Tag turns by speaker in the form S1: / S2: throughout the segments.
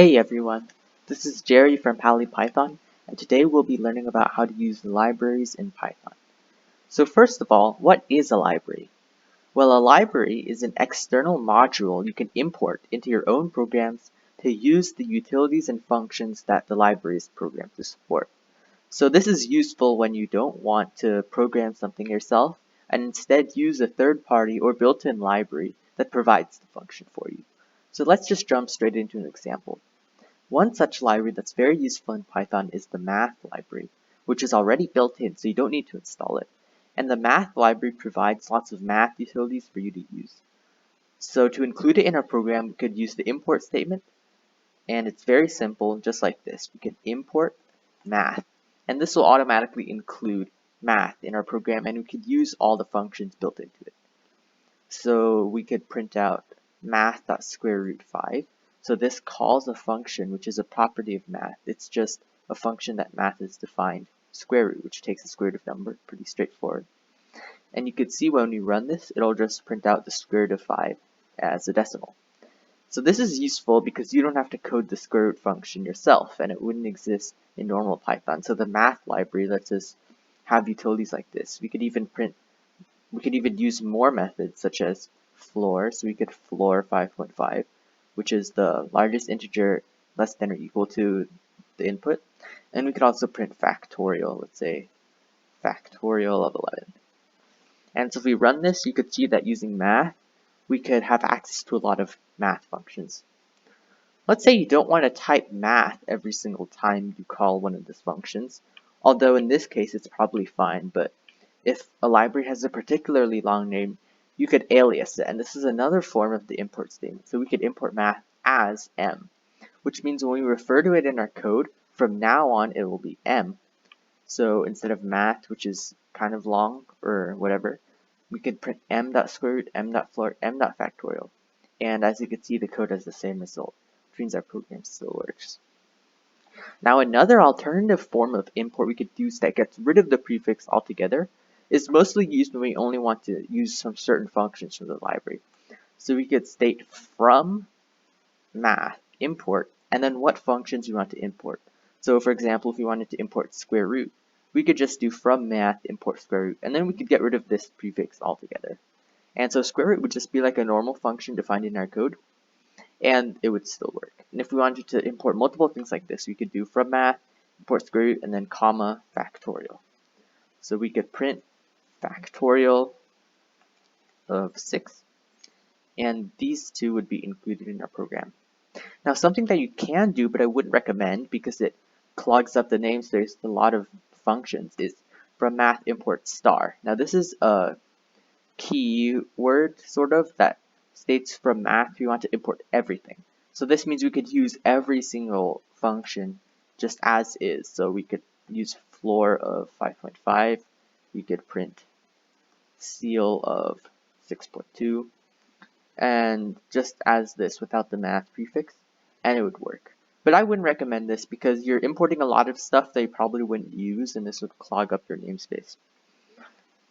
S1: Hey everyone, this is Jerry from Paly Python, and today we'll be learning about how to use libraries in Python. So first of all, what is a library? Well, a library is an external module you can import into your own programs to use the utilities and functions that the library is programmed to support. So this is useful when you don't want to program something yourself and instead use a third-party or built-in library that provides the function for you. So let's just jump straight into an example. One such library that's very useful in Python is the math library, which is already built in, so you don't need to install it. And the math library provides lots of math utilities for you to use. So to include it in our program, we could use the import statement, and it's very simple, just like this. We can import math, and this will automatically include math in our program, and we could use all the functions built into it. So we could print out math.square-root-5. So this calls a function which is a property of math. It's just a function that math is defined, square root, which takes the square root of number, pretty straightforward. And you could see when we run this, it'll just print out the square root of 5 as a decimal. So this is useful because you don't have to code the square root function yourself, and it wouldn't exist in normal Python. So the math library lets us have utilities like this. We could even use more methods such as floor. So we could floor 5.5, which is the largest integer less than or equal to the input. And we could also print factorial, let's say factorial of 11. And so if we run this, you could see that using math, we could have access to a lot of math functions. Let's say you don't want to type math every single time you call one of these functions, although in this case it's probably fine, but if a library has a particularly long name, you could alias it, and this is another form of the import statement. So we could import math as m, which means when we refer to it in our code, from now on it will be m. So instead of math, which is kind of long or whatever, we could print m.square root, m.floor, m.factorial. And as you can see, the code has the same result, which means our program still works. Now another alternative form of import we could use that gets rid of the prefix altogether is mostly used when we only want to use some certain functions from the library. So we could state from math import and then what functions we want to import. So for example, if we wanted to import square root, we could just do from math import square root, and then we could get rid of this prefix altogether. And so square root would just be like a normal function defined in our code, and it would still work. And if we wanted to import multiple things like this, we could do from math, import square root, and then comma factorial. So we could print factorial of 6, and these two would be included in our program. Now something that you can do, but I wouldn't recommend because it clogs up the namespace with a lot of functions, is from math import star. Now this is a keyword sort of that states from math we want to import everything. So this means we could use every single function just as is. So we could use floor of 5.5, we could print seal of 6.2, and just as this without the math prefix, and it would work. But I wouldn't recommend this because you're importing a lot of stuff that you probably wouldn't use, and this would clog up your namespace.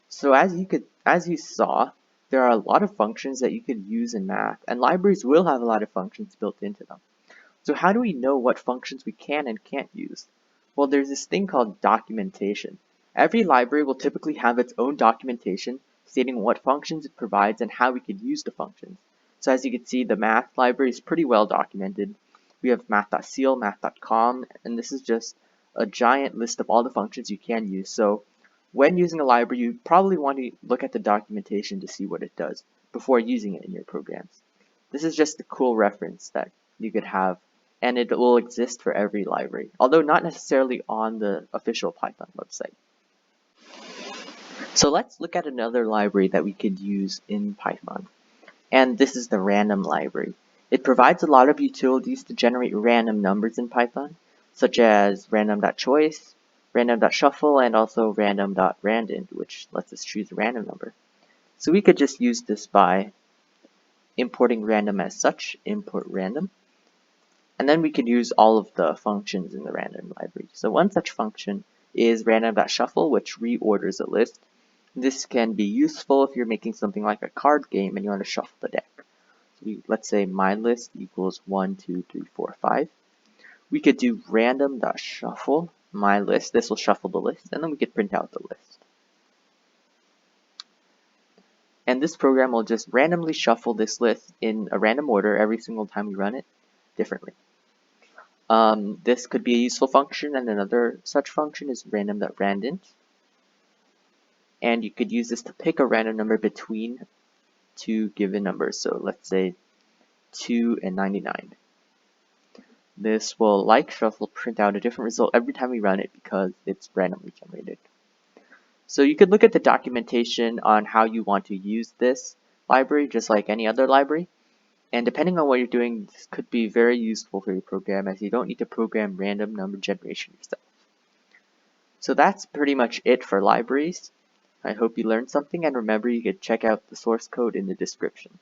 S1: So as you saw, there are a lot of functions that you could use in math, and libraries will have a lot of functions built into them. So how do we know what functions we can and can't use? Well, there's this thing called documentation. Every library will typically have its own documentation stating what functions it provides and how we could use the functions. So as you can see, the math library is pretty well documented. We have math.ceil, math.com, and this is just a giant list of all the functions you can use. So when using a library, you probably want to look at the documentation to see what it does before using it in your programs. This is just a cool reference that you could have, and it will exist for every library, although not necessarily on the official Python website. So let's look at another library that we could use in Python, and this is the random library. It provides a lot of utilities to generate random numbers in Python, such as random.choice, random.shuffle, and also random.randint, which lets us choose a random number. So we could just use this by importing random as such, import random, and then we could use all of the functions in the random library. So one such function is random.shuffle, which reorders a list. This can be useful if you're making something like a card game and you want to shuffle the deck. So let's say my list equals 1, 2, 3, 4, 5. We could do random.shuffle my list. This will shuffle the list, and then we could print out the list. And this program will just randomly shuffle this list in a random order every single time we run it differently. This could be a useful function, and another such function is random.randint. And you could use this to pick a random number between two given numbers. So let's say 2 and 99. This will, like shuffle, print out a different result every time we run it because it's randomly generated. So you could look at the documentation on how you want to use this library, just like any other library. And depending on what you're doing, this could be very useful for your program, as you don't need to program random number generation yourself. So that's pretty much it for libraries. I hope you learned something, and remember, you could check out the source code in the description.